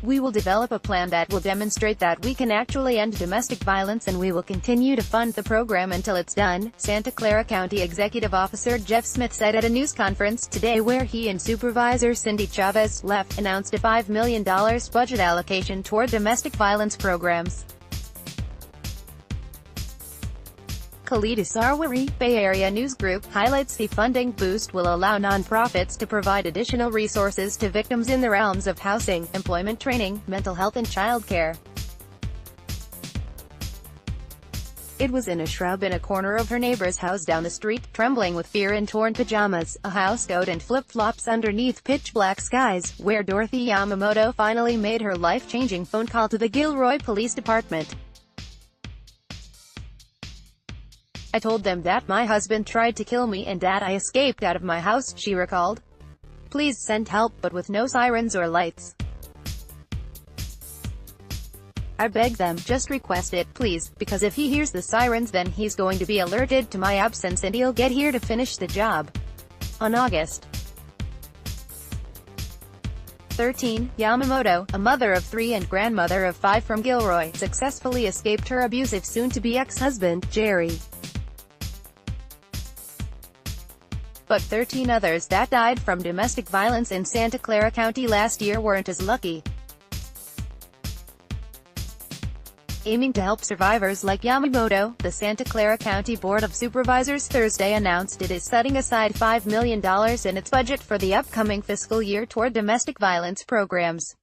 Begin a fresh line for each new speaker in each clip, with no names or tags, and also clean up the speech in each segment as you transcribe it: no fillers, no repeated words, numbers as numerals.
We will develop a plan that will demonstrate that we can actually end domestic violence, and we will continue to fund the program until it's done, Santa Clara County Executive Officer Jeff Smith said at a news conference today, where he and Supervisor Cindy Chavez left announced a $5 million budget allocation toward domestic violence programs. Khalid Sarwari, Bay Area News Group, highlights the funding boost will allow nonprofits to provide additional resources to victims in the realms of housing, employment training, mental health and child care. It was in a shrub in a corner of her neighbor's house down the street, trembling with fear in torn pajamas, a housecoat and flip-flops underneath pitch-black skies, where Dorothy Yamamoto finally made her life-changing phone call to the Gilroy Police Department. "I told them that my husband tried to kill me and that I escaped out of my house," she recalled. "Please send help," but with no sirens or lights. "I begged them, just request it, please, because if he hears the sirens then he's going to be alerted to my absence and he'll get here to finish the job." On August 13, Yamamoto, a mother of 3 and grandmother of 5 from Gilroy, successfully escaped her abusive soon-to-be ex-husband, Jerry. But 13 others that died from domestic violence in Santa Clara County last year weren't as lucky. Aiming to help survivors like Yamamoto, the Santa Clara County Board of Supervisors Thursday announced it is setting aside $5 million in its budget for the upcoming fiscal year toward domestic violence programs.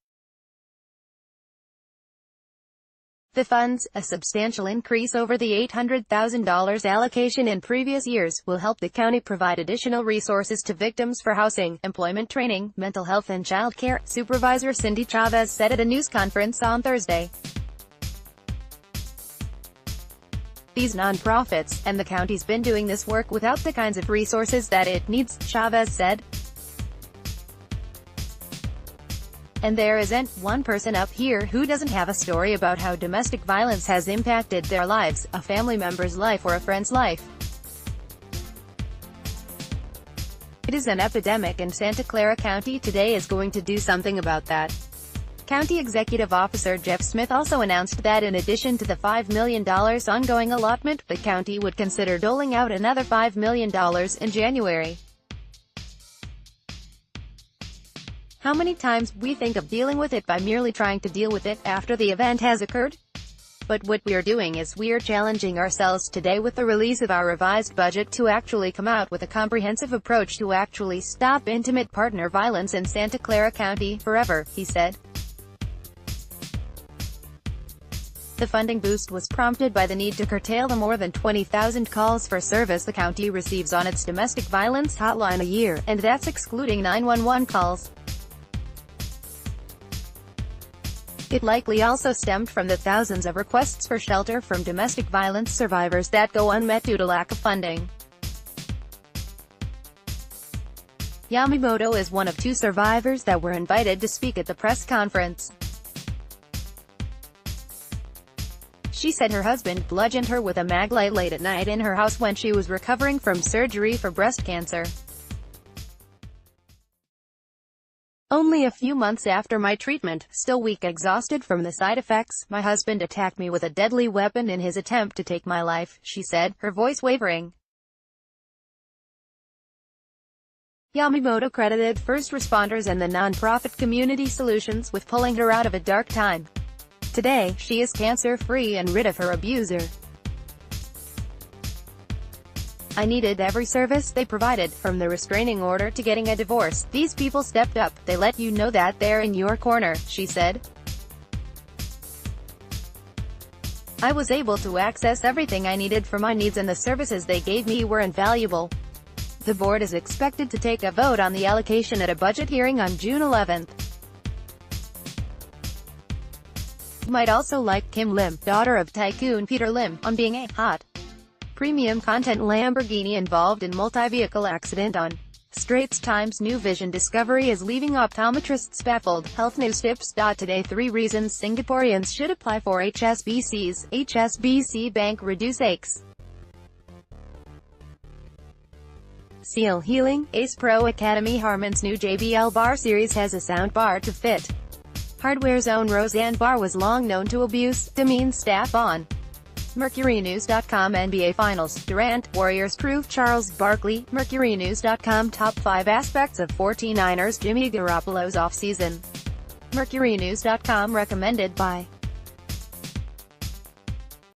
The funds, a substantial increase over the $800,000 allocation in previous years, will help the county provide additional resources to victims for housing, employment training, mental health and child care, Supervisor Cindy Chavez said at a news conference on Thursday. "These nonprofits, and the county's been doing this work without the kinds of resources that it needs," Chavez said. "And there isn't one person up here who doesn't have a story about how domestic violence has impacted their lives, a family member's life or a friend's life. It is an epidemic and Santa Clara County today is going to do something about that." County Executive Officer Jeff Smith also announced that in addition to the $5 million ongoing allotment, the county would consider doling out another $5 million in January. "How many times we think of dealing with it by merely trying to deal with it after the event has occurred? But what we're doing is we're challenging ourselves today with the release of our revised budget to actually come out with a comprehensive approach to actually stop intimate partner violence in Santa Clara County forever," he said. The funding boost was prompted by the need to curtail the more than 20,000 calls for service the county receives on its domestic violence hotline a year, and that's excluding 911 calls. It likely also stemmed from the thousands of requests for shelter from domestic violence survivors that go unmet due to lack of funding. Yamamoto is one of 2 survivors that were invited to speak at the press conference. She said her husband bludgeoned her with a maglite late at night in her house when she was recovering from surgery for breast cancer. "Only a few months after my treatment, still weak, exhausted from the side effects, my husband attacked me with a deadly weapon in his attempt to take my life," she said, her voice wavering. Yamamoto credited first responders and the nonprofit Community Solutions with pulling her out of a dark time. "Today, she is cancer-free and rid of her abuser. I needed every service they provided, from the restraining order to getting a divorce. These people stepped up. They let you know that they're in your corner," she said. "I was able to access everything I needed for my needs and the services they gave me were invaluable." The board is expected to take a vote on the allocation at a budget hearing on June 11th. You might also like Kim Lim, daughter of tycoon Peter Lim, on being a hot premium content Lamborghini involved in multi-vehicle accident on Straits Times. New vision discovery is leaving optometrists baffled. Health news tips. Today 3 reasons Singaporeans should apply for HSBC's HSBC Bank reduce aches. Seal Healing, Ace Pro Academy. Harman's new JBL bar series has a sound bar to fit Hardware's own Roseanne Barr was long known to abuse, demean staff on MercuryNews.com. NBA Finals, Durant, Warriors prove Charles Barkley. MercuryNews.com Top 5 Aspects of 49ers Jimmy Garoppolo's offseason. MercuryNews.com recommended by